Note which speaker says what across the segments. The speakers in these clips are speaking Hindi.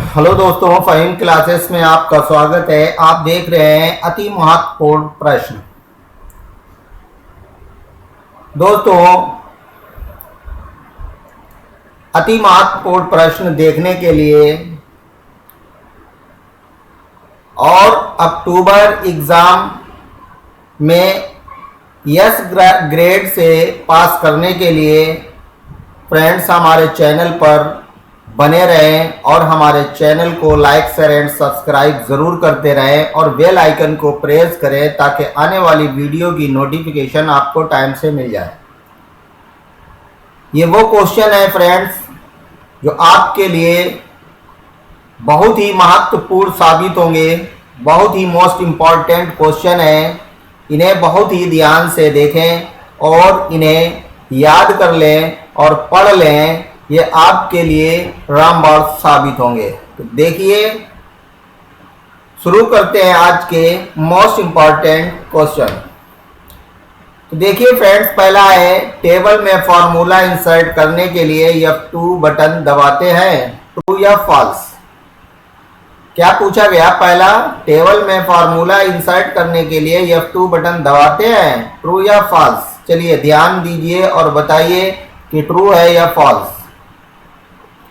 Speaker 1: हेलो दोस्तों, फ़हीम क्लासेस में आपका स्वागत है। आप देख रहे हैं अति महत्वपूर्ण प्रश्न। दोस्तों, अति महत्वपूर्ण प्रश्न देखने के लिए और अक्टूबर एग्ज़ाम में यस ग्रेड से पास करने के लिए फ्रेंड्स हमारे चैनल पर बने रहें और हमारे चैनल को लाइक शेयर एंड सब्सक्राइब ज़रूर करते रहें और बेल आइकन को प्रेस करें ताकि आने वाली वीडियो की नोटिफिकेशन आपको टाइम से मिल जाए। ये वो क्वेश्चन है फ्रेंड्स जो आपके लिए बहुत ही महत्वपूर्ण साबित होंगे, बहुत ही मोस्ट इम्पॉर्टेंट क्वेश्चन है। इन्हें बहुत ही ध्यान से देखें और इन्हें याद कर लें और पढ़ लें। ये आपके लिए रामबाण साबित होंगे। तो देखिए, शुरू करते हैं आज के मोस्ट इम्पॉर्टेंट क्वेश्चन। तो देखिए फ्रेंड्स, पहला है टेबल में फॉर्मूला इंसर्ट करने के लिए F2 बटन दबाते हैं, ट्रू या फॉल्स। क्या पूछा गया? पहला, टेबल में फॉर्मूला इंसर्ट करने के लिए F2 बटन दबाते हैं, ट्रू या फॉल्स। चलिए ध्यान दीजिए और बताइए कि ट्रू है या फॉल्स।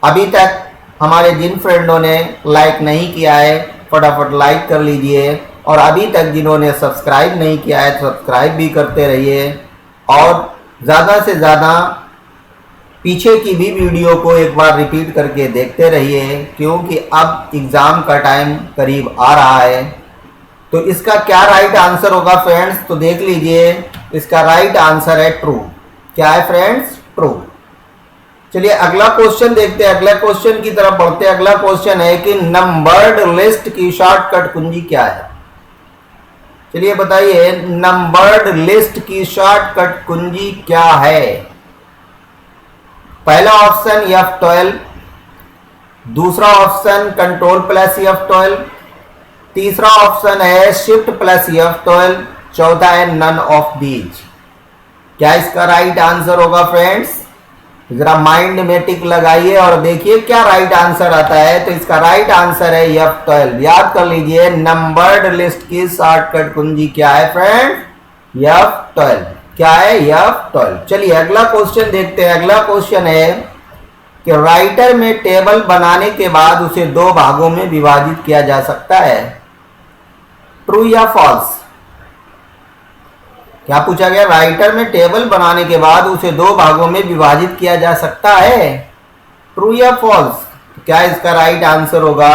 Speaker 1: अभी तक हमारे जिन फ्रेंडों ने लाइक नहीं किया है फटाफट लाइक कर लीजिए और अभी तक जिन्होंने सब्सक्राइब नहीं किया है सब्सक्राइब भी करते रहिए और ज़्यादा से ज़्यादा पीछे की भी वीडियो को एक बार रिपीट करके देखते रहिए, क्योंकि अब एग्ज़ाम का टाइम करीब आ रहा है। तो इसका क्या राइट आंसर होगा फ्रेंड्स? तो देख लीजिए, इसका राइट आंसर है ट्रू। क्या है फ्रेंड्स? ट्रू। चलिए अगला क्वेश्चन देखते हैं, अगला क्वेश्चन की तरफ बढ़ते हैं। अगला क्वेश्चन है कि नंबर्ड लिस्ट की शॉर्टकट कुंजी क्या है? चलिए बताइए, नंबर्ड लिस्ट की शॉर्टकट कुंजी क्या है? पहला ऑप्शन F12, दूसरा ऑप्शन कंट्रोल प्लस F12, तीसरा ऑप्शन है शिफ्ट प्लस F12, चौथा है नन ऑफ दीज। क्या इसका राइट आंसर होगा फ्रेंड्स? जरा माइंड में टिक लगाइए और देखिए क्या राइट आंसर आता है। तो इसका राइट आंसर है F12। याद कर लीजिए, नंबर्ड लिस्ट की शॉर्टकट कुंजी क्या है फ्रेंड्स? F12। क्या है? F12। चलिए अगला क्वेश्चन देखते हैं। अगला क्वेश्चन है कि राइटर में टेबल बनाने के बाद उसे दो भागों में विभाजित किया जा सकता है, ट्रू या फॉल्स? क्या पूछा गया? राइटर में टेबल बनाने के बाद उसे दो भागों में विभाजित किया जा सकता है, ट्रू या फॉल्स? तो क्या इसका राइट आंसर होगा?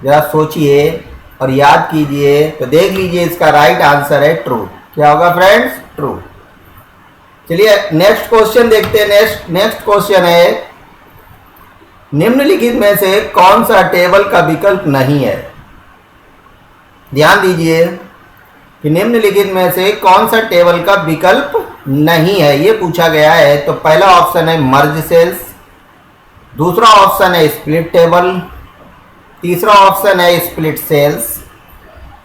Speaker 1: जरा सोचिए और याद कीजिए। तो देख लीजिए, इसका राइट आंसर है ट्रू। क्या होगा फ्रेंड्स? ट्रू। चलिए नेक्स्ट क्वेश्चन देखते हैं। नेक्स्ट क्वेश्चन है, निम्नलिखित में से कौन सा टेबल का विकल्प नहीं है? ध्यान दीजिए कि निम्नलिखित में से कौन सा टेबल का विकल्प नहीं है, ये पूछा गया है। तो पहला ऑप्शन है मर्ज सेल्स, दूसरा ऑप्शन है स्प्लिट टेबल, तीसरा ऑप्शन है स्प्लिट सेल्स,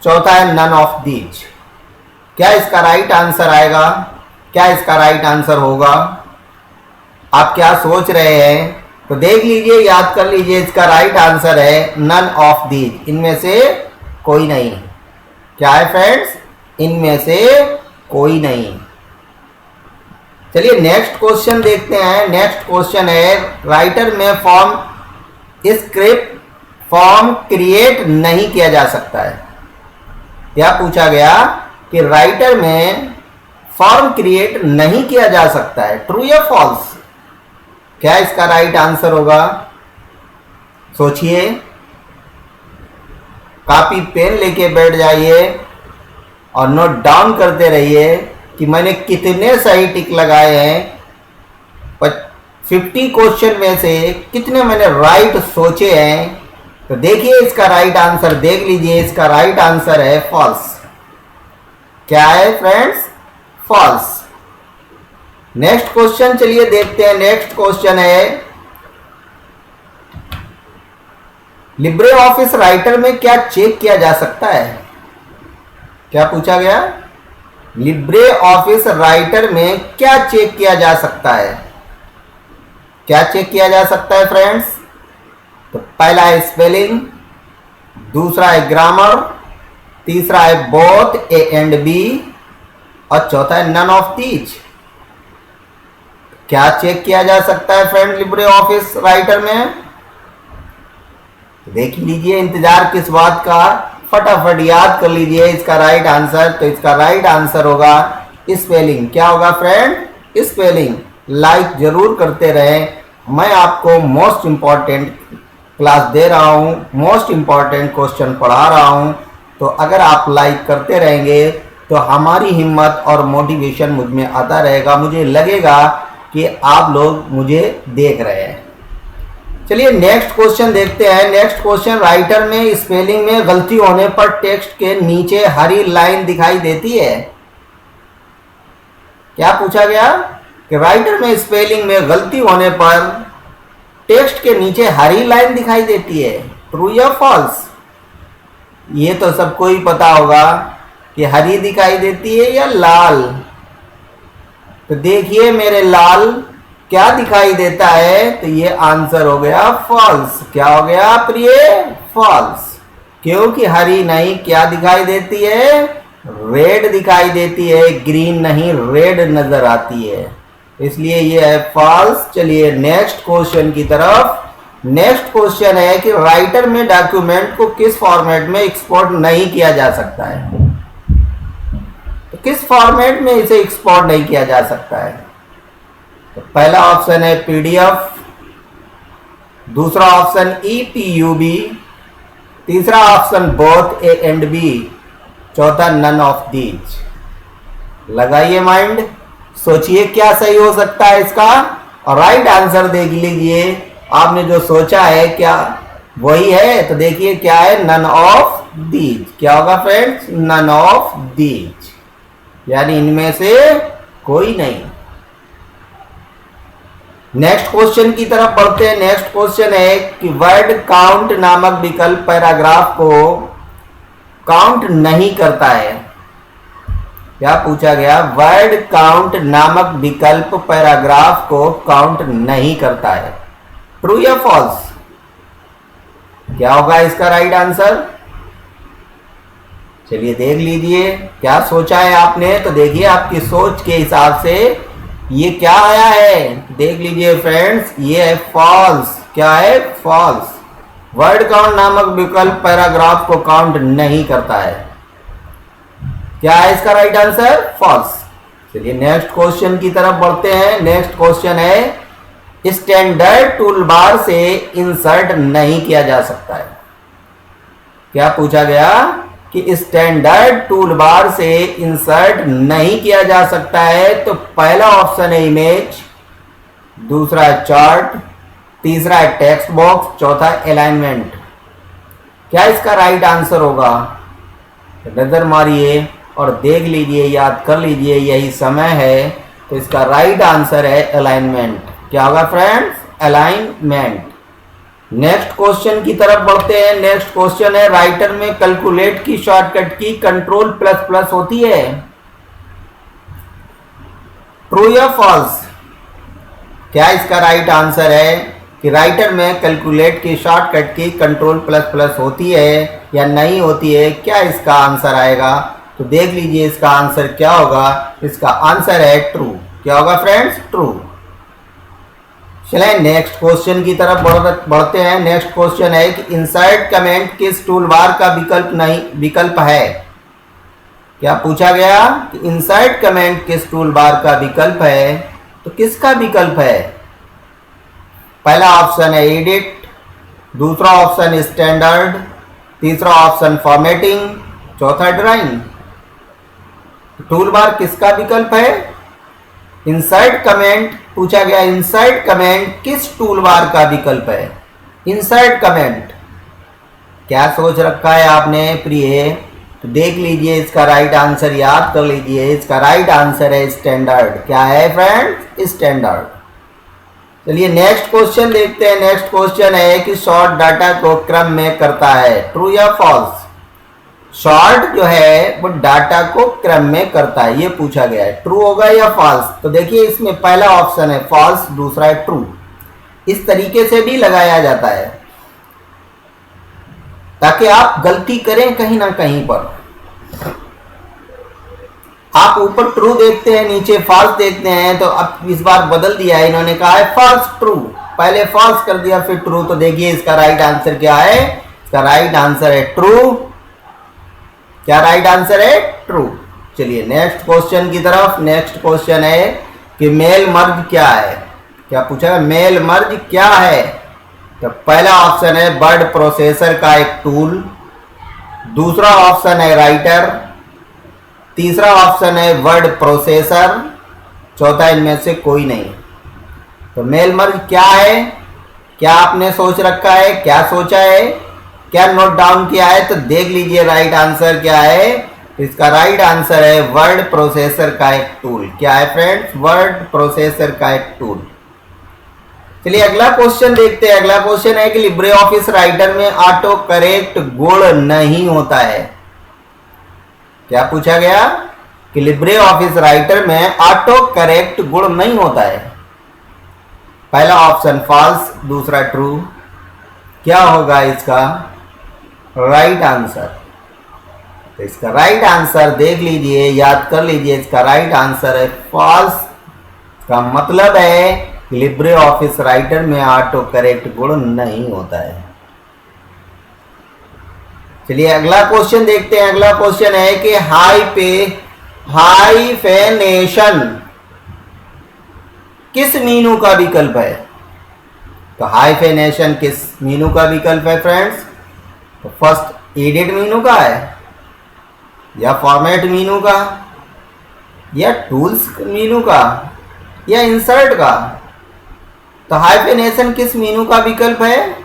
Speaker 1: चौथा है नन ऑफ दीज। क्या इसका राइट आंसर आएगा? क्या इसका राइट आंसर होगा? आप क्या सोच रहे हैं? तो देख लीजिए, याद कर लीजिए, इसका राइट आंसर है नन ऑफ दीज। इनमें से कोई नहीं। क्या है फ्रेंड्स? इनमें से कोई नहीं। चलिए नेक्स्ट क्वेश्चन देखते हैं। नेक्स्ट क्वेश्चन है, राइटर में स्क्रिप्ट फॉर्म क्रिएट नहीं किया जा सकता है। क्या पूछा गया कि राइटर में फॉर्म क्रिएट नहीं किया जा सकता है, ट्रू या फॉल्स? क्या इसका राइट आंसर होगा? सोचिए, कॉपी पेन लेके बैठ जाइए और नोट डाउन करते रहिए कि मैंने कितने सही टिक लगाए हैं। 50 क्वेश्चन में से कितने मैंने राइट सोचे हैं। तो देखिए इसका राइट आंसर, देख लीजिए, इसका राइट आंसर है फॉल्स। क्या है फ्रेंड्स? फॉल्स। नेक्स्ट क्वेश्चन चलिए देखते हैं। नेक्स्ट क्वेश्चन है, लिब्रे ऑफिस राइटर में क्या चेक किया जा सकता है? क्या पूछा गया? लिब्रे ऑफिस राइटर में क्या चेक किया जा सकता है? क्या चेक किया जा सकता है फ्रेंड्स? तो पहला है स्पेलिंग, दूसरा है ग्रामर, तीसरा है बोथ ए एंड बी और चौथा है नन ऑफ दीज। क्या चेक किया जा सकता है फ्रेंड लिब्रे ऑफिस राइटर में? देख लीजिए, इंतजार किस बात का, फटाफट याद कर लीजिए इसका राइट आंसर। तो इसका राइट आंसर होगा स्पेलिंग। क्या होगा फ्रेंड? स्पेलिंग। लाइक जरूर करते रहें। मैं आपको मोस्ट इंपॉर्टेंट क्लास दे रहा हूं, मोस्ट इंपॉर्टेंट क्वेश्चन पढ़ा रहा हूं। तो अगर आप लाइक करते रहेंगे तो हमारी हिम्मत और मोटिवेशन मुझ में आता रहेगा, मुझे लगेगा कि आप लोग मुझे देख रहे हैं। चलिए नेक्स्ट क्वेश्चन देखते हैं। नेक्स्ट क्वेश्चन, राइटर में स्पेलिंग में गलती होने पर टेक्स्ट के नीचे हरी लाइन दिखाई देती है। क्या पूछा गया कि राइटर में स्पेलिंग में गलती होने पर टेक्स्ट के नीचे हरी लाइन दिखाई देती है। ट्रू या फॉल्स? ये तो सबको ही पता होगा कि हरी दिखाई देती है या लाल। तो देखिए मेरे लाल, क्या दिखाई देता है? तो ये आंसर हो गया फॉल्स। क्या हो गया प्रिय? फॉल्स। क्योंकि हरी नहीं, क्या दिखाई देती है? रेड दिखाई देती है, ग्रीन नहीं रेड नजर आती है, इसलिए ये है फॉल्स। चलिए नेक्स्ट क्वेश्चन की तरफ। नेक्स्ट क्वेश्चन है कि राइटर में डॉक्यूमेंट को किस फॉर्मेट में एक्सपोर्ट नहीं किया जा सकता है। तो किस फॉर्मेट में इसे एक्सपोर्ट नहीं किया जा सकता है? तो पहला ऑप्शन है पीडीएफ, दूसरा ऑप्शन ईपीयूबी, तीसरा option both A and B, चौथा नन ऑफ दीज। लगाइए माइंड, सोचिए क्या सही हो सकता है इसका और राइट आंसर देख लीजिए। आपने जो सोचा है क्या वही है? तो देखिए क्या है, नन ऑफ दीज। क्या होगा फ्रेंड्स? नन ऑफ दीज, यानी इनमें से कोई नहीं। नेक्स्ट क्वेश्चन की तरफ बढ़ते हैं। नेक्स्ट क्वेश्चन है कि वर्ड काउंट नामक विकल्प पैराग्राफ को काउंट नहीं करता है। क्या पूछा गया? वर्ड काउंट नामक विकल्प पैराग्राफ को काउंट नहीं करता है। ट्रू या फॉल्स? क्या होगा इसका राइट आंसर? चलिए देख लीजिए क्या सोचा है आपने। तो देखिए आपकी सोच के हिसाब से ये क्या आया है, देख लीजिए फ्रेंड्स, ये है फॉल्स। क्या है? फॉल्स। वर्ड काउंट नामक विकल्प पैराग्राफ को काउंट नहीं करता है। क्या है इसका राइट आंसर? फॉल्स। चलिए नेक्स्ट क्वेश्चन की तरफ बढ़ते हैं। नेक्स्ट क्वेश्चन है स्टैंडर्ड टूल बार से इंसर्ट नहीं किया जा सकता है। क्या पूछा गया कि स्टैंडर्ड टूल बार से इंसर्ट नहीं किया जा सकता है। तो पहला ऑप्शन है इमेज, दूसरा है चार्ट, तीसरा है टेक्स्ट बॉक्स, चौथा अलाइनमेंट। क्या इसका राइट आंसर होगा? नजर मारिए और देख लीजिए, याद कर लीजिए, यही समय है। तो इसका राइट आंसर है अलाइनमेंट। क्या होगा फ्रेंड्स? अलाइनमेंट। नेक्स्ट क्वेश्चन की तरफ बढ़ते हैं। नेक्स्ट क्वेश्चन है राइटर में कैलकुलेट की shortcut key control plus plus होती है। ट्रू या फॉल्स? क्या इसका राइट आंसर है कि राइटर में कैलकुलेट की shortcut key control plus plus होती है या नहीं होती है? क्या इसका आंसर आएगा? तो देख लीजिए इसका आंसर क्या होगा। इसका आंसर है ट्रू। क्या होगा फ्रेंड्स? ट्रू। चलें नेक्स्ट क्वेश्चन की तरफ बढ़ते हैं। नेक्स्ट क्वेश्चन है कि इंसर्ट कमेंट किस टूल बार का विकल्प है। क्या पूछा गया कि इंसर्ट कमेंट किस टूल बार का विकल्प है। तो किसका विकल्प है? पहला ऑप्शन है एडिट, दूसरा ऑप्शन स्टैंडर्ड, तीसरा ऑप्शन फॉर्मेटिंग, चौथा ड्राइंग। टूल बार किसका विकल्प है? इंसर्ट कमेंट पूछा गया, इंसर्ट कमेंट किस टूल बार का विकल्प है? Insert comment. क्या सोच रखा है आपने प्रिय? तो देख लीजिए इसका राइट आंसर याद कर लीजिए। इसका राइट आंसर है स्टैंडर्ड। क्या है फ्रेंड्स? स्टैंडर्ड। चलिए नेक्स्ट क्वेश्चन देखते हैं। नेक्स्ट क्वेश्चन है कि शॉर्ट डाटा को क्रम में करता है। ट्रू या फॉल्स? शॉर्ट जो है वो डाटा को क्रम में करता है, ये पूछा गया है। ट्रू होगा या फॉल्स? तो देखिए इसमें पहला ऑप्शन है फॉल्स, दूसरा है ट्रू। इस तरीके से भी लगाया जाता है। ताकि आप गलती करें कहीं ना कहीं पर। आप ऊपर ट्रू देखते हैं, नीचे फॉल्स देखते हैं, तो अब इस बार बदल दिया है, इन्होंने कहा है फॉल्स ट्रू, पहले फॉल्स कर दिया फिर ट्रू। तो देखिए इसका राइट आंसर क्या है, इसका राइट आंसर है ट्रू। क्या राइट आंसर है? ट्रू। चलिए नेक्स्ट क्वेश्चन की तरफ। नेक्स्ट क्वेश्चन है कि मेल मर्ज क्या है। क्या पूछा है? मेल मर्ज क्या है? तो पहला ऑप्शन है वर्ड प्रोसेसर का एक टूल, दूसरा ऑप्शन है राइटर, तीसरा ऑप्शन है वर्ड प्रोसेसर, चौथा इनमें से कोई नहीं। तो मेल मर्ज क्या है? क्या आपने सोच रखा है? क्या सोचा है? क्या नोट डाउन किया है? तो देख लीजिए राइट आंसर क्या है। इसका राइट आंसर है वर्ड प्रोसेसर का एक टूल। क्या है फ्रेंड्स? वर्ड प्रोसेसर का एक टूल। चलिए अगला क्वेश्चन देखते हैं। अगला क्वेश्चन है कि लिब्रे ऑफिस राइटर में ऑटो करेक्ट गुण नहीं होता है। क्या पूछा गया? कि लिब्रे ऑफिस राइटर में ऑटो करेक्ट गुण नहीं होता है। पहला ऑप्शन फॉल्स, दूसरा ट्रू। क्या होगा इसका राइट आंसर? तो इसका राइट आंसर देख लीजिए, याद कर लीजिए, इसका राइट आंसर है फॉल्स। का मतलब है कि लिब्रे ऑफिस राइटर में ऑटो करेक्ट गुण नहीं होता है। चलिए अगला क्वेश्चन देखते हैं। अगला क्वेश्चन है कि हाइफेनेशन किस मीनू का विकल्प है? तो हाइफेनेशन किस मीनू का विकल्प है फ्रेंड्स? तो फर्स्ट एडिट मीनू का है, या फॉर्मेट मीनू का, या टूल्स मीनू का, या इंसर्ट का। तो हाइफेनेशन किस मीनू का विकल्प है?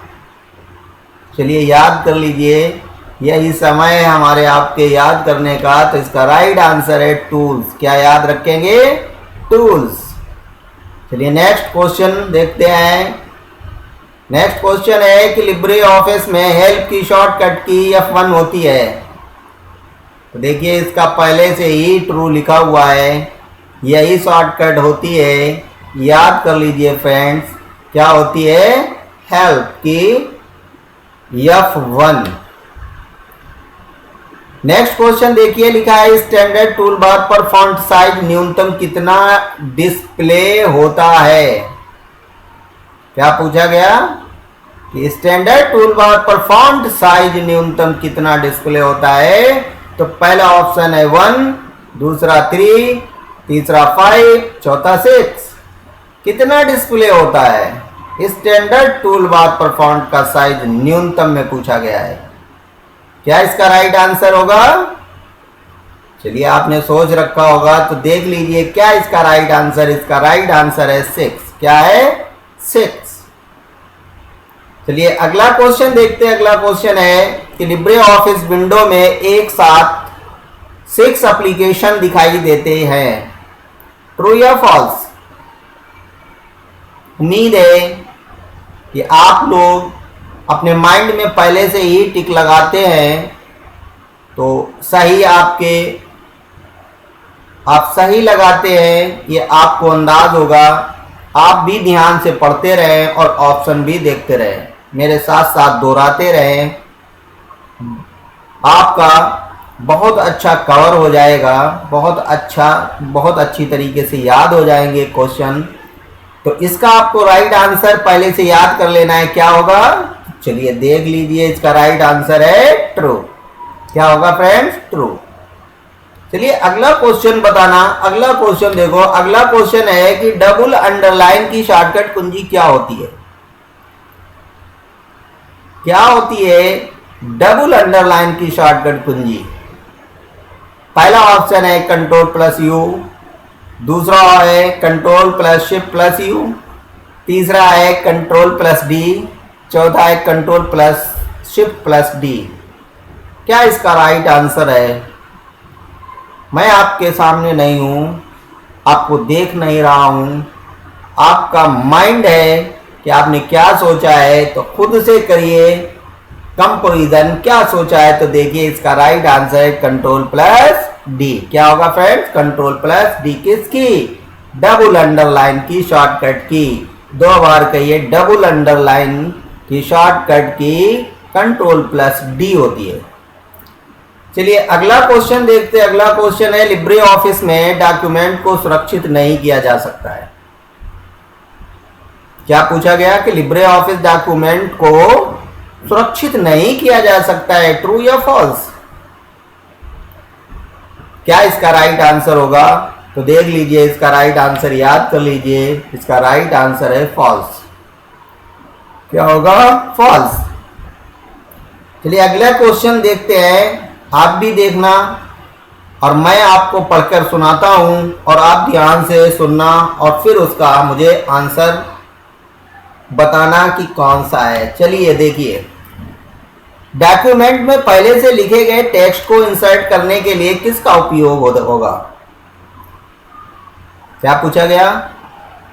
Speaker 1: चलिए याद कर लीजिए, यही समय है हमारे आपके याद करने का। तो इसका राइट आंसर है टूल्स। क्या याद रखेंगे? टूल्स। चलिए नेक्स्ट क्वेश्चन देखते हैं। नेक्स्ट क्वेश्चन है कि लिब्रे ऑफिस में हेल्प की शॉर्टकट की F1 होती है। तो देखिए इसका पहले से ही ट्रू लिखा हुआ है, यही शॉर्टकट होती है। याद कर लीजिए फ्रेंड्स, क्या होती है? हेल्प की F1। नेक्स्ट क्वेश्चन देखिए, लिखा है स्टैंडर्ड टूल बार पर फॉन्ट साइज न्यूनतम कितना डिस्प्ले होता है। क्या पूछा गया? कि स्टैंडर्ड टूल बार पर फॉन्ट साइज न्यूनतम कितना डिस्प्ले होता है। तो पहला ऑप्शन है 1, दूसरा 3, तीसरा 5, चौथा 6। कितना डिस्प्ले होता है? स्टैंडर्ड टूल बार पर फॉन्ट का साइज न्यूनतम में पूछा गया है। क्या इसका राइट आंसर होगा? चलिए आपने सोच रखा होगा तो देख लीजिए क्या इसका राइट आंसर। इसका राइट आंसर है 6। क्या है? 6। चलिए अगला क्वेश्चन देखते हैं। अगला क्वेश्चन है कि लिब्रे ऑफिस विंडो में एक साथ 6 एप्लीकेशन दिखाई देते हैं। ट्रू या फॉल्स? उम्मीद है कि आप लोग अपने माइंड में पहले से ही टिक लगाते हैं, तो सही आप सही लगाते हैं, ये आपको अंदाज होगा। आप भी ध्यान से पढ़ते रहें और ऑप्शन भी देखते रहें, मेरे साथ साथ दोहराते रहें। आपका बहुत अच्छा कवर हो जाएगा, बहुत अच्छी तरीके से याद हो जाएंगे क्वेश्चन। तो इसका आपको राइट आंसर पहले से याद कर लेना है। क्या होगा? चलिए देख लीजिए, इसका राइट आंसर है ट्रू। क्या होगा फ्रेंड्स? ट्रू। चलिए अगला क्वेश्चन बताना। अगला क्वेश्चन देखो। अगला क्वेश्चन है कि डबल अंडरलाइन की शॉर्टकट कुंजी क्या होती है? क्या होती है डबल अंडरलाइन की शॉर्टकट कुंजी? पहला ऑप्शन है Ctrl+U, दूसरा है Ctrl+Shift+U, तीसरा है Ctrl+D, चौथा है Ctrl+Shift+D। क्या इसका राइट आंसर है? मैं आपके सामने नहीं हूं, आपको देख नहीं रहा हूं, आपका माइंड है कि आपने क्या सोचा है, तो खुद से करिए कंपैरिजन। क्या सोचा है? तो देखिए इसका राइट आंसर है Ctrl+D। क्या होगा फ्रेंड्स? Ctrl+D किसकी? डबल अंडरलाइन की शॉर्टकट की। 2 बार कहिए, डबल अंडरलाइन की shortcut key control plus D होती है। चलिए अगला क्वेश्चन देखते हैं। अगला क्वेश्चन है लिब्रे ऑफिस में डॉक्यूमेंट को सुरक्षित नहीं किया जा सकता है। क्या पूछा गया कि लिब्रे ऑफिस डॉक्यूमेंट को सुरक्षित नहीं किया जा सकता है, ट्रू या फॉल्स? क्या इसका राइट आंसर होगा? तो देख लीजिए, इसका राइट आंसर याद कर लीजिए। इसका राइट आंसर है फॉल्स। क्या होगा? फॉल्स। चलिए अगला क्वेश्चन देखते हैं। आप भी देखना और मैं आपको पढ़कर सुनाता हूं और आप ध्यान से सुनना और फिर उसका मुझे आंसर बताना कि कौन सा है। चलिए देखिए, डॉक्यूमेंट में पहले से लिखे गए टेक्स्ट को इंसर्ट करने के लिए किसका उपयोग होगा? क्या पूछा गया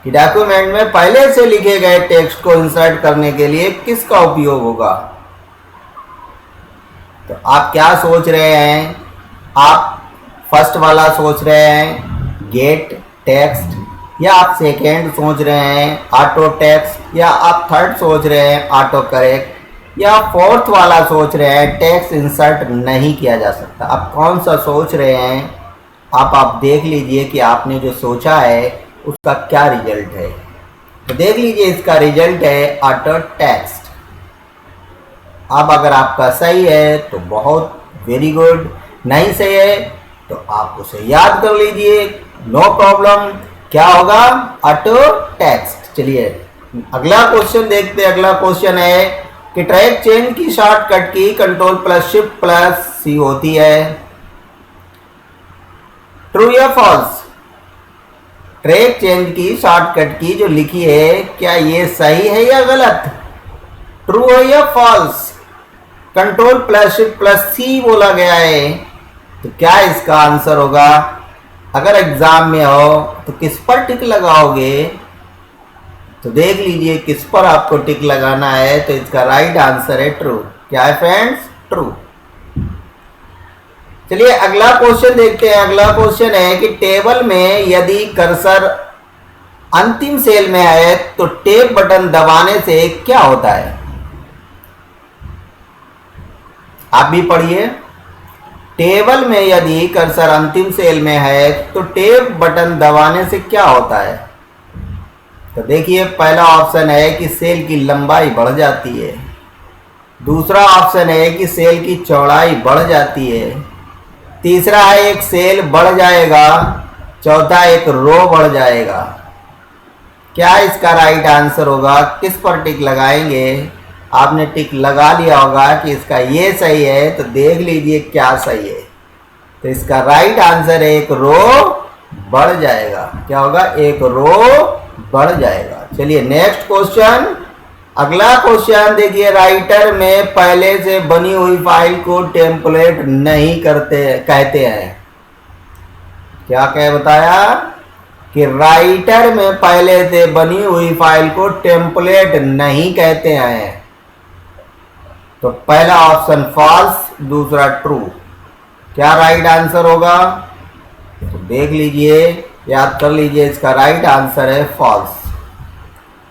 Speaker 1: कि डॉक्यूमेंट में पहले से लिखे गए टेक्स्ट को इंसर्ट करने के लिए किसका उपयोग होगा? तो आप क्या सोच रहे हैं? आप फर्स्ट वाला सोच रहे हैं गेट टेक्स्ट, या आप सेकेंड सोच रहे हैं ऑटो टेक्स्ट, या आप थर्ड सोच रहे हैं ऑटो करेक्ट, या फोर्थ वाला सोच रहे हैं टेक्स्ट इंसर्ट नहीं किया जा सकता? आप कौन सा सोच रहे हैं? आप देख लीजिए कि आपने जो सोचा है उसका क्या रिजल्ट है। तो देख लीजिए, इसका रिजल्ट है ऑटो टेक्स्ट। अब अगर आपका सही है तो बहुत वेरी गुड, नहीं सही है तो आप उसे याद कर लीजिए, नो प्रॉब्लम। क्या होगा? Auto text. चलिए अगला क्वेश्चन देखते हैं। अगला क्वेश्चन है कि ट्रैक चेंज की shortcut key control plus shift plus C होती है, ट्रू या फॉल्स? ट्रैक चेंज की शॉर्टकट की जो लिखी है, क्या ये सही है या गलत? ट्रू है या false? Control plus shift plus C बोला गया है, तो क्या इसका आंसर होगा? अगर एग्जाम में हो तो किस पर टिक लगाओगे? तो देख लीजिए किस पर आपको टिक लगाना है। तो इसका राइट आंसर है ट्रू। क्या है फ्रेंड्स? ट्रू। चलिए अगला क्वेश्चन देखते हैं। अगला क्वेश्चन है कि टेबल में यदि कर्सर अंतिम सेल में है तो टेब बटन दबाने से क्या होता है? आप भी पढ़िए। टेबल में यदि कर्सर अंतिम सेल में है तो टेब बटन दबाने से क्या होता है? तो देखिए, पहला ऑप्शन है कि सेल की लंबाई बढ़ जाती है, दूसरा ऑप्शन है कि सेल की चौड़ाई बढ़ जाती है, तीसरा है एक सेल बढ़ जाएगा, चौथा एक रो बढ़ जाएगा। क्या इसका राइट आंसर होगा? किस पर टिक लगाएंगे? आपने टिक लगा लिया होगा कि इसका ये सही है, तो देख लीजिए क्या सही है। तो इसका राइट आंसर है एक रो बढ़ जाएगा। क्या होगा? एक रो बढ़ जाएगा। चलिए नेक्स्ट क्वेश्चन। अगला क्वेश्चन देखिए, राइटर में पहले से बनी हुई फाइल को टेम्पलेट नहीं कहते हैं। क्या कह बताया कि राइटर में पहले से बनी हुई फाइल को टेम्पलेट नहीं कहते हैं। तो पहला ऑप्शन फॉल्स, दूसरा ट्रू। क्या राइट आंसर होगा? तो देख लीजिए, याद कर लीजिए, इसका राइट आंसर है फॉल्स।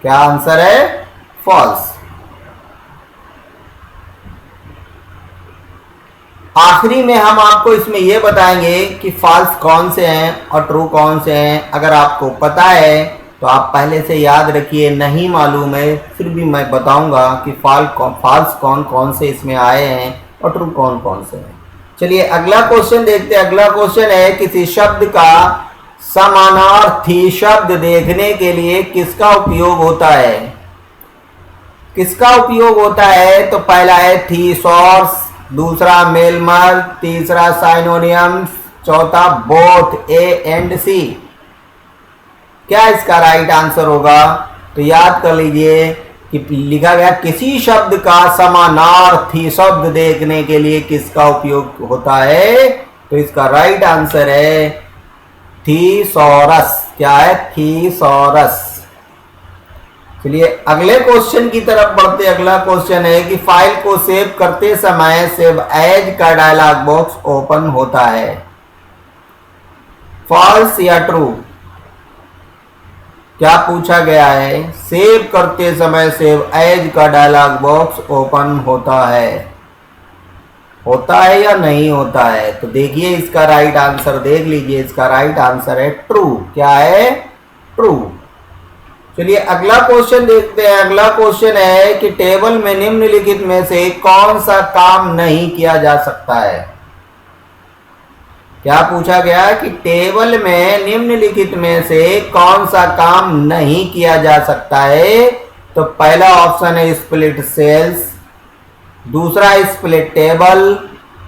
Speaker 1: क्या आंसर है? फॉल्स। आखिरी में हम आपको इसमें यह बताएंगे कि फॉल्स कौन से हैं और ट्रू कौन से हैं। अगर आपको पता है तो आप पहले से याद रखिए, नहीं मालूम है फिर भी मैं बताऊंगा कि फॉल्स कौन कौन से इसमें आए हैं और ट्रू कौन कौन से हैं। चलिए अगला क्वेश्चन देखते हैं। अगला क्वेश्चन है, किसी शब्द का समानार्थी शब्द देखने के लिए किसका उपयोग होता है? किसका उपयोग होता है? तो पहला है थीसॉर्स, दूसरा मेलमर, तीसरा साइनोनियम्स, चौथा बोथ ए एंड सी। क्या इसका राइट आंसर होगा? तो याद कर लीजिए कि लिखा गया किसी शब्द का समानार्थी शब्द देखने के लिए किसका उपयोग होता है, तो इसका राइट आंसर है थीसॉरस। क्या है? थीसॉरस। चलिए अगले क्वेश्चन की तरफ बढ़ते। अगला क्वेश्चन है कि फाइल को सेव करते समय सेव एज का डायलॉग बॉक्स ओपन होता है, फॉल्स या ट्रू? क्या पूछा गया है? सेव करते समय सेव एज का डायलॉग बॉक्स ओपन होता है या नहीं होता है? तो देखिए इसका राइट आंसर देख लीजिए, इसका राइट आंसर है ट्रू। क्या है? ट्रू। चलिए अगला क्वेश्चन देखते हैं। अगला क्वेश्चन है कि टेबल में निम्नलिखित में से कौन सा काम नहीं किया जा सकता है? क्या पूछा गया कि टेबल में निम्नलिखित में से कौन सा काम नहीं किया जा सकता है? तो पहला ऑप्शन है स्प्लिट सेल्स, दूसरा स्प्लिट टेबल,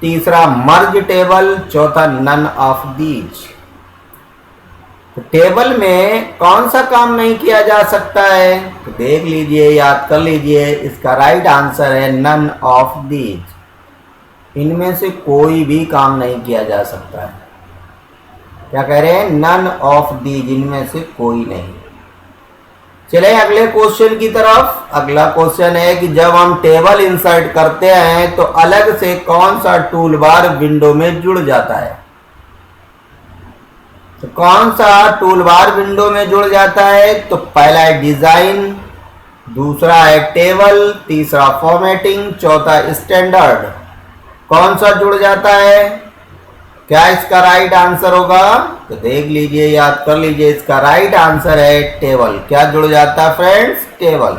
Speaker 1: तीसरा मर्ज टेबल, चौथा नन ऑफ दीज। तो टेबल में कौन सा काम नहीं किया जा सकता है? तो देख लीजिए, याद कर लीजिए, इसका राइट आंसर है नन ऑफ दीज। इनमें से कोई भी काम नहीं किया जा सकता है। क्या कह रहे हैं? नन ऑफ दीज, इनमें से कोई नहीं। चले अगले क्वेश्चन की तरफ। अगला क्वेश्चन है कि जब हम टेबल इंसर्ट करते हैं तो अलग से कौन सा टूल बार विंडो में जुड़ जाता है? तो कौन सा टूल बार विंडो में जुड़ जाता है? तो पहला है डिजाइन, दूसरा है टेबल, तीसरा फॉर्मेटिंग, चौथा स्टैंडर्ड। कौन सा जुड़ जाता है? क्या इसका राइट आंसर होगा? तो देख लीजिए, याद कर लीजिए, इसका राइट आंसर है टेबल। क्या जुड़ जाता है फ्रेंड्स? टेबल।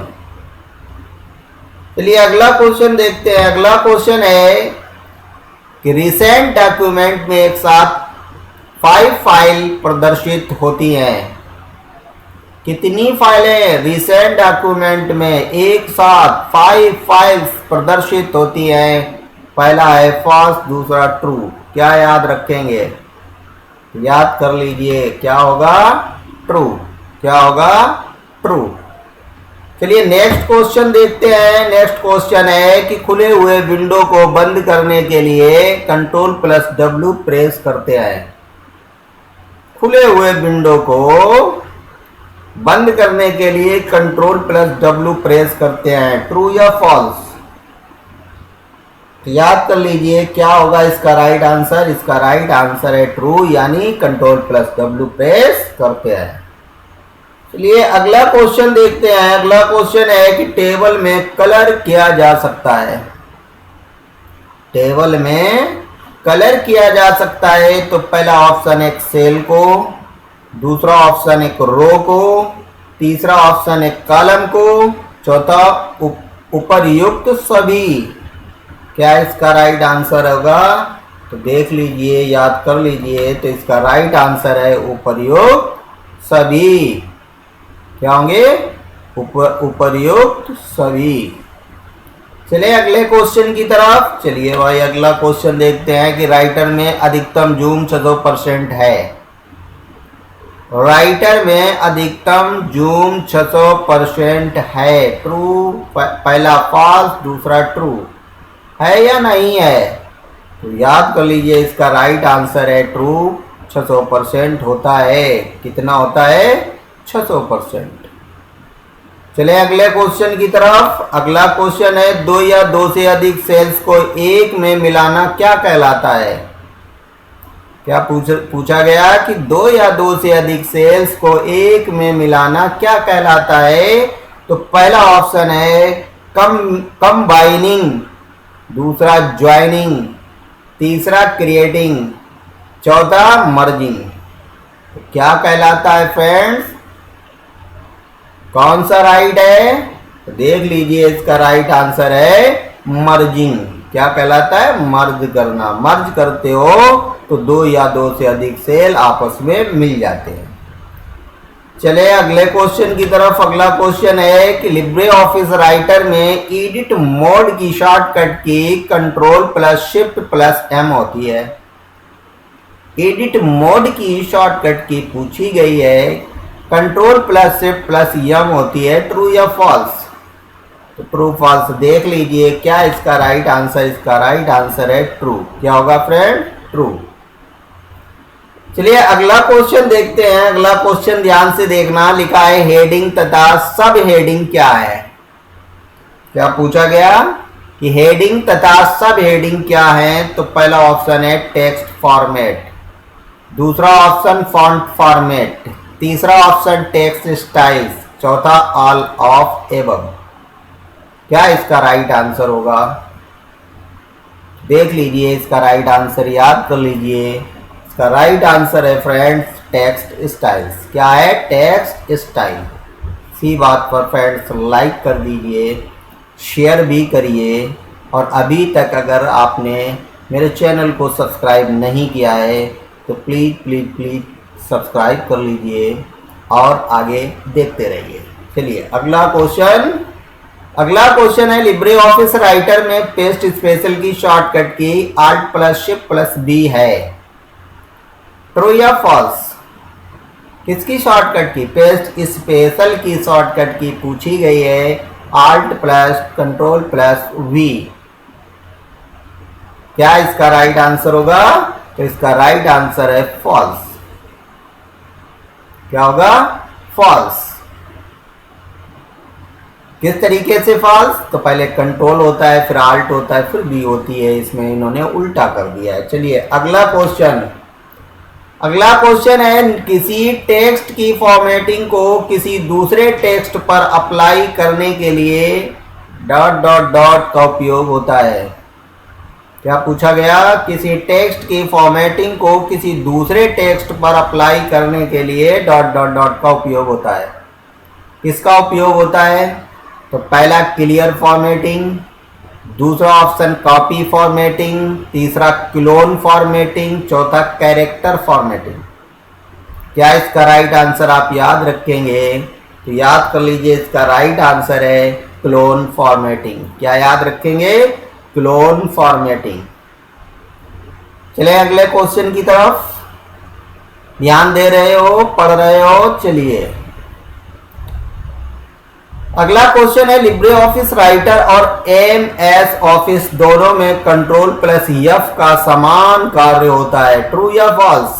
Speaker 1: चलिए अगला क्वेश्चन देखते हैं। अगला क्वेश्चन है कि रिसेंट डॉक्यूमेंट में एक साथ 5 फाइल प्रदर्शित होती हैं। कितनी फाइलें रिसेंट डॉक्यूमेंट में एक साथ 5 फाइल्स प्रदर्शित होती हैं? पहला है फॉल्स, दूसरा ट्रू। क्या याद रखेंगे? याद कर लीजिए, क्या होगा? ट्रू। क्या होगा? ट्रू। चलिए नेक्स्ट क्वेश्चन देखते हैं। नेक्स्ट क्वेश्चन है कि खुले हुए विंडो को बंद करने के लिए Ctrl+W प्रेस करते हैं। खुले हुए विंडो को बंद करने के लिए Ctrl+W प्रेस करते हैं। ट्रू या फॉल्स? तो याद कर लीजिए, क्या होगा इसका राइट आंसर? इसका राइट आंसर है ट्रू, यानी Ctrl+W प्रेस करते हैं। चलिए अगला क्वेश्चन देखते हैं। अगला क्वेश्चन है कि टेबल में कलर किया जा सकता है। टेबल में कलर किया जा सकता है तो पहला ऑप्शन है सेल को, दूसरा ऑप्शन है रो को, तीसरा ऑप्शन है कॉलम को, चौथा उपर्युक्त सभी। क्या इसका राइट आंसर होगा? तो देख लीजिए, याद कर लीजिए, तो इसका राइट आंसर है उपर्युक्त सभी। क्या होंगे? उपर्युक्त सभी। चलिए अगले क्वेश्चन की तरफ। चलिए भाई अगला क्वेश्चन देखते हैं कि राइटर में अधिकतम जूम 600% है। राइटर में अधिकतम जूम 600% है। ट्रू, पहला फॉल्स, दूसरा ट्रू। है या नहीं है? तो याद कर लीजिए, इसका राइट आंसर है ट्रू। 600% होता है। कितना होता है? 600%। चले अगले क्वेश्चन की तरफ। अगला क्वेश्चन है 2 या 2 से अधिक सेल्स को एक में मिलाना क्या कहलाता है? क्या पूछा गया कि 2 या 2 से अधिक सेल्स को एक में मिलाना क्या कहलाता है? तो पहला ऑप्शन है कंबाइनिंग, दूसरा ज्वाइनिंग, तीसरा क्रिएटिंग, चौथा मर्जिंग। तो क्या कहलाता है फ्रेंड्स? कौन सा राइट है? तो देख लीजिए, इसका राइट आंसर है मर्जिंग। क्या कहलाता है? मर्ज करना। मर्ज करते हो तो 2 या 2 से अधिक सेल आपस में मिल जाते हैं। चले अगले क्वेश्चन की तरफ। अगला क्वेश्चन है कि लिब्रे ऑफिस राइटर में एडिट मोड की शॉर्टकट की Ctrl+Shift+M होती है। एडिट मोड की शॉर्टकट की पूछी गई है, Ctrl+Shift+M होती है। ट्रू या फॉल्स? तो ट्रू फॉल्स देख लीजिए, क्या इसका राइट आंसर? इसका राइट आंसर है ट्रू। क्या होगा फ्रेंड? ट्रू। चलिए अगला क्वेश्चन देखते हैं। अगला क्वेश्चन ध्यान से देखना। लिखा है हेडिंग तथा सब हेडिंग क्या है? क्या पूछा गया कि हेडिंग तथा सब हेडिंग क्या है? तो पहला ऑप्शन है टेक्स्ट फॉर्मेट, दूसरा ऑप्शन फॉन्ट फॉर्मेट, तीसरा ऑप्शन टेक्स्ट स्टाइल्स, चौथा ऑल ऑफ एबव। क्या इसका राइट आंसर होगा? देख लीजिए इसका राइट आंसर, याद कर लीजिए। इसका राइट आंसर है फ्रेंड्स टेक्स्ट स्टाइल्स। क्या है? Text style. इसी बात पर फ्रेंड्स लाइक कर दीजिए, शेयर भी करिए, और अभी तक अगर आपने मेरे चैनल को सब्सक्राइब नहीं किया है तो प्लीज़ प्लीज़ प्लीज़ सब्सक्राइब कर लीजिए और आगे देखते रहिए। चलिए अगला क्वेश्चन है, लिब्रे ऑफिस राइटर में पेस्ट स्पेशल की शॉर्टकट की Alt+Shift+B है। ट्रू या फॉल्स? किसकी शॉर्टकट की? पेस्ट स्पेशल की शॉर्टकट की पूछी गई है, Alt+Ctrl+V। क्या इसका राइट आंसर होगा? तो इसका राइट आंसर है फॉल्स। क्या होगा? फॉल्स। किस तरीके से फॉल्स? तो पहले कंट्रोल होता है, फिर आल्ट होता है, फिर बी होती है, इसमें इन्होंने उल्टा कर दिया है। चलिए अगला क्वेश्चन है, किसी टेक्स्ट की फॉर्मेटिंग को किसी दूसरे टेक्स्ट पर अप्लाई करने के लिए डॉट डॉट डॉट का उपयोग होता है। क्या पूछा गया? किसी टेक्स्ट की फॉर्मेटिंग को किसी दूसरे टेक्स्ट पर अप्लाई करने के लिए डॉट डॉट डॉट का उपयोग होता है। किसका उपयोग होता है? तो पहला क्लियर फॉर्मेटिंग, दूसरा ऑप्शन कॉपी फॉर्मेटिंग, तीसरा क्लोन फॉर्मेटिंग, चौथा कैरेक्टर फॉर्मेटिंग। क्या इसका राइट आंसर आप याद रखेंगे? तो याद कर लीजिए, इसका राइट आंसर है क्लोन फॉर्मेटिंग। क्या याद रखेंगे? Clone formatting. चलिए अगले क्वेश्चन की तरफ, ध्यान दे रहे हो, पढ़ रहे हो? चलिए अगला क्वेश्चन है, लिब्रे ऑफिस राइटर और MS ऑफिस दोनों में Ctrl+F का समान कार्य होता है। ट्रू या फॉल्स?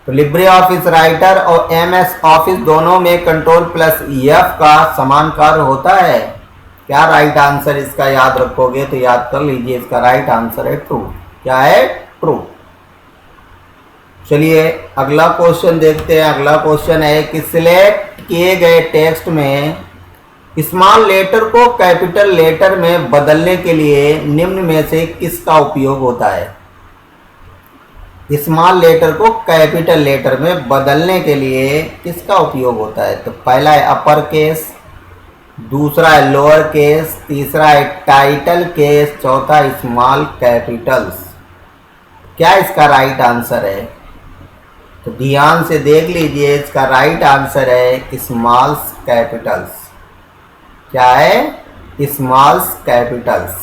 Speaker 1: तो लिब्रे ऑफिस राइटर और MS ऑफिस दोनों में Ctrl+F का समान कार्य होता है। क्या राइट आंसर इसका याद रखोगे? तो याद कर लीजिए, इसका राइट आंसर है ट्रू। क्या है? ट्रू। चलिए अगला क्वेश्चन देखते हैं। अगला क्वेश्चन है कि सिलेक्ट किए गए टेक्स्ट में स्मॉल लेटर को कैपिटल लेटर में बदलने के लिए निम्न में से किसका उपयोग होता है? स्मॉल लेटर को कैपिटल लेटर में बदलने के लिए किसका उपयोग होता है? तो पहला है अपर केस, दूसरा है लोअर केस, तीसरा है टाइटल केस, चौथा स्मॉल कैपिटल्स। क्या इसका राइट आंसर है? तो ध्यान से देख लीजिए, इसका राइट आंसर है स्मॉल कैपिटल्स। क्या है? Small Capitals.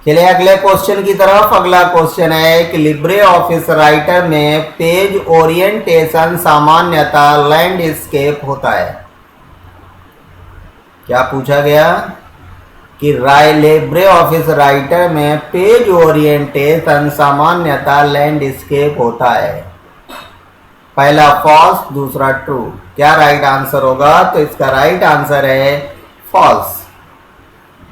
Speaker 1: चलिए अगले क्वेश्चन की तरफ। अगला क्वेश्चन है कि लिब्रे ऑफिस राइटर में पेज ओरिएंटेशन सामान्यतः लैंडस्केप होता है। क्या पूछा गया? कि लिब्रे ऑफिस राइटर में पेज ओरिएंटेशन सामान्यतः लैंडस्केप होता है। पहला फॉल्स, दूसरा ट्रू। क्या राइट आंसर होगा? तो इसका राइट आंसर है फॉल्स।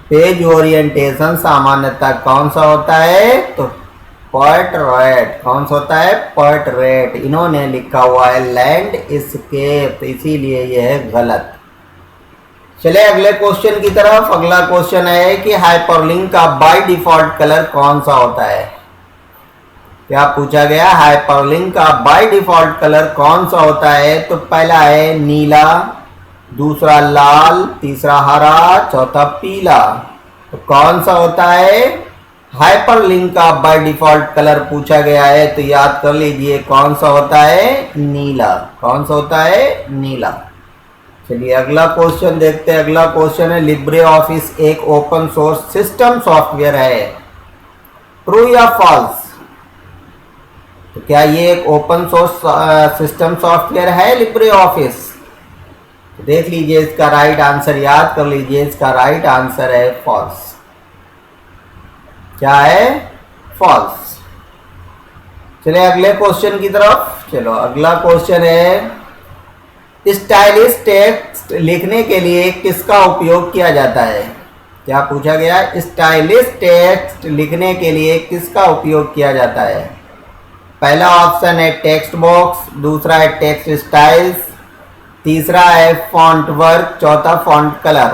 Speaker 1: पेज ओरिएंटेशन सामान्यतः कौन सा होता है? तो पोर्ट्रेट। कौन सा होता है? पोर्ट्रेट। इन्होंने लिखा हुआ है लैंडस्केप, इसीलिए यह है गलत। चले अगले क्वेश्चन की तरफ। अगला क्वेश्चन है कि हाइपरलिंक का बाय डिफॉल्ट कलर कौन सा होता है? क्या पूछा गया? हाइपरलिंक का बाय डिफॉल्ट कलर कौन सा होता है? तो पहला है नीला, दूसरा लाल, तीसरा हरा, चौथा पीला। तो कौन सा होता है? हाइपरलिंक का बाय डिफॉल्ट कलर पूछा गया है, तो याद कर लीजिए कौन सा होता है? नीला। कौन सा होता है? नीला। चलिए अगला क्वेश्चन देखते हैं। अगला क्वेश्चन है, लिब्रे ऑफिस एक ओपन सोर्स सिस्टम सॉफ्टवेयर है। ट्रू या फॉल्स? तो क्या ये एक ओपन सोर्स सिस्टम सॉफ्टवेयर है लिब्रे ऑफिस? तो देख लीजिए, इसका राइट आंसर याद कर लीजिए, इसका राइट आंसर है फॉल्स। क्या है? फॉल्स। चलिए अगले क्वेश्चन की तरफ। चलो अगला क्वेश्चन है, स्टाइलिश टेक्स्ट लिखने के लिए किसका उपयोग किया जाता है? क्या पूछा गया? स्टाइलिश टेक्स्ट लिखने के लिए किसका उपयोग किया जाता है? पहला ऑप्शन है टेक्स्ट बॉक्स, दूसरा है टेक्स्ट स्टाइल्स, तीसरा है फॉन्ट वर्क, चौथा फॉन्ट कलर।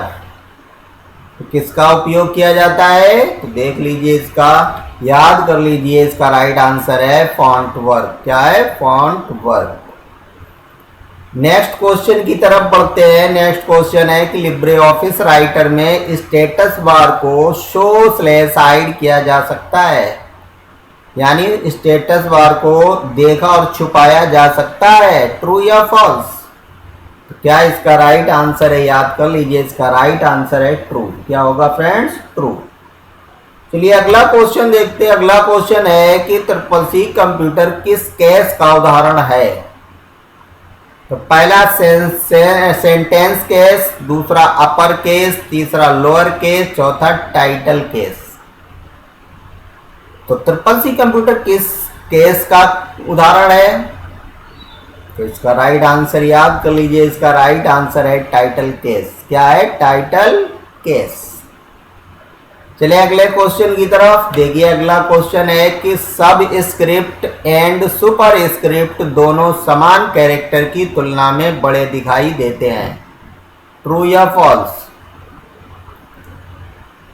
Speaker 1: तो किसका उपयोग किया जाता है? तो देख लीजिए, इसका याद कर लीजिए, इसका राइट आंसर है फॉन्ट वर्क। क्या है? Font work. नेक्स्ट क्वेश्चन की तरफ बढ़ते हैं। नेक्स्ट क्वेश्चन है कि लिब्रे ऑफिस राइटर में स्टेटस बार को शो स्लैश हाइड किया जा सकता है, यानी स्टेटस बार को देखा और छुपाया जा सकता है। ट्रू या फॉल्स? तो क्या इसका राइट आंसर है? याद कर लीजिए, इसका राइट आंसर है ट्रू। क्या होगा फ्रेंड्स? ट्रू। चलिए अगला क्वेश्चन देखते हैं। अगला क्वेश्चन है कि CCC कंप्यूटर किस केस का उदाहरण है? तो पहला सेंटेंस केस, दूसरा अपर केस, तीसरा लोअर केस, चौथा टाइटल केस। तो CCC कंप्यूटर किस केस का उदाहरण है? तो इसका राइट आंसर याद कर लीजिए, इसका राइट आंसर है टाइटल केस। क्या है? Title case. चलिए अगले क्वेश्चन की तरफ देखिए। अगला क्वेश्चन है कि सब स्क्रिप्ट एंड सुपर स्क्रिप्ट दोनों समान कैरेक्टर की तुलना में बड़े दिखाई देते हैं। ट्रू या फॉल्स?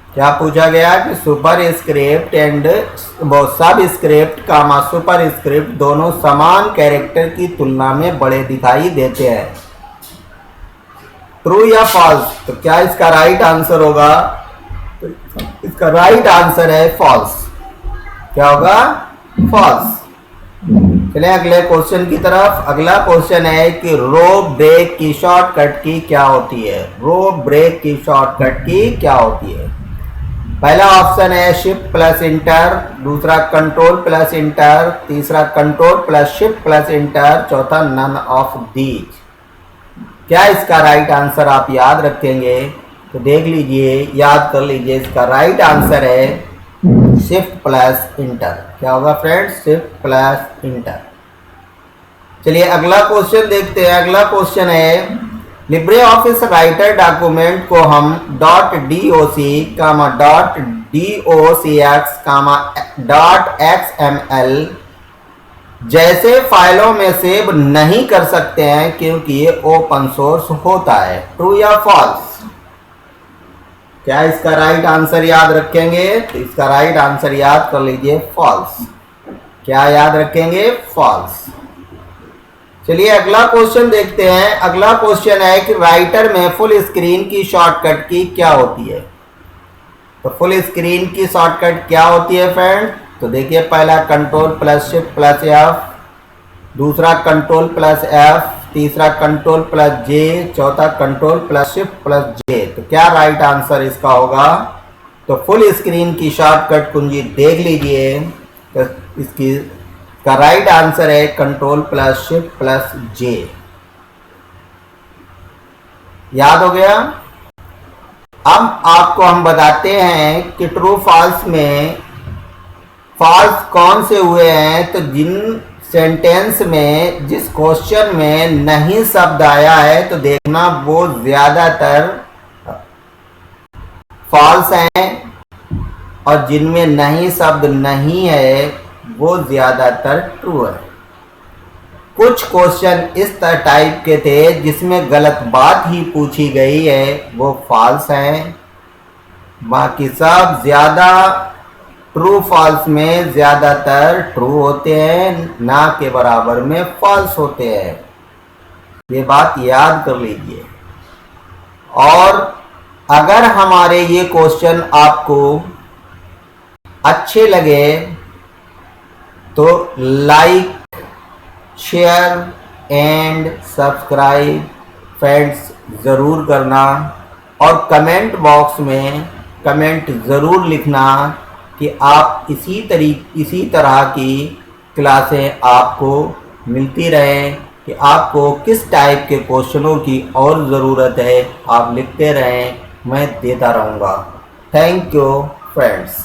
Speaker 1: क्या पूछा गया कि सुपर स्क्रिप्ट एंड सब स्क्रिप्ट कामा सुपर स्क्रिप्ट दोनों समान कैरेक्टर की तुलना में बड़े दिखाई देते हैं। ट्रू या फॉल्स? तो क्या इसका राइट आंसर होगा? तो इसका राइट आंसर है फॉल्स। क्या होगा? फॉल्स। चलिए अगले क्वेश्चन की तरफ। अगला क्वेश्चन है कि रो ब्रेक की शॉर्टकट की क्या होती है? रो ब्रेक की शॉर्टकट की क्या होती है? पहला ऑप्शन है शिफ्ट प्लस इंटर, दूसरा कंट्रोल प्लस इंटर, तीसरा control plus shift plus inter, चौथा नन ऑफ दीज। क्या इसका राइट आंसर आप याद रखेंगे? तो देख लीजिए, याद कर लीजिए, इसका राइट आंसर है शिफ्ट प्लस इंटर। क्या होगा फ्रेंड्स? Shift plus inter. चलिए अगला क्वेश्चन देखते हैं। अगला क्वेश्चन है लिब्रे ऑफिस राइटर डॉक्यूमेंट को हम .doc, .docx, .xml जैसे फाइलों में सेव नहीं कर सकते हैं क्योंकि ये ओपन सोर्स होता है। ट्रू या फॉल्स? क्या इसका राइट आंसर याद रखेंगे? तो इसका राइट आंसर याद कर लीजिए, फॉल्स। क्या याद रखेंगे? फॉल्स। चलिए अगला क्वेश्चन देखते हैं। अगला क्वेश्चन है कि राइटर में फुल स्क्रीन की शॉर्टकट की क्या होती है? तो फुल स्क्रीन की शॉर्टकट क्या होती है फ्रेंड? तो देखिए, पहला control plus shift plus F, दूसरा कंट्रोल प्लस एफ, तीसरा कंट्रोल प्लस जे, चौथा कंट्रोल प्लस शिफ्ट प्लस जे। तो क्या राइट आंसर इसका होगा? तो फुल स्क्रीन की शॉर्टकट कुंजी देख लीजिए, तो इसकी का राइट आंसर है कंट्रोल प्लस शिफ्ट प्लस जे। याद हो गया? अब आपको हम बताते हैं कि ट्रू फॉल्स में फॉल्स कौन से हुए हैं। तो जिन सेंटेंस में, जिस क्वेश्चन में नहीं शब्द आया है, तो देखना वो ज्यादातर फॉल्स हैं, और जिनमें नहीं शब्द नहीं है वो ज्यादातर ट्रू है। कुछ क्वेश्चन इस टाइप के थे जिसमें गलत बात ही पूछी गई है, वो फॉल्स हैं। बाकी सब ज्यादा ट्रू फॉल्स में ज्यादातर ट्रू होते हैं, ना के बराबर में फॉल्स होते हैं। ये बात याद कर लीजिए। और अगर हमारे ये क्वेश्चन आपको अच्छे लगे तो like, share and subscribe friends ज़रूर करना, और कमेंट बॉक्स में कमेंट ज़रूर लिखना कि आप इसी तरह की क्लासें आपको मिलती रहें, कि आपको किस टाइप के क्वेश्चनों की और ज़रूरत है, आप लिखते रहें, मैं देता रहूँगा। Thank you friends.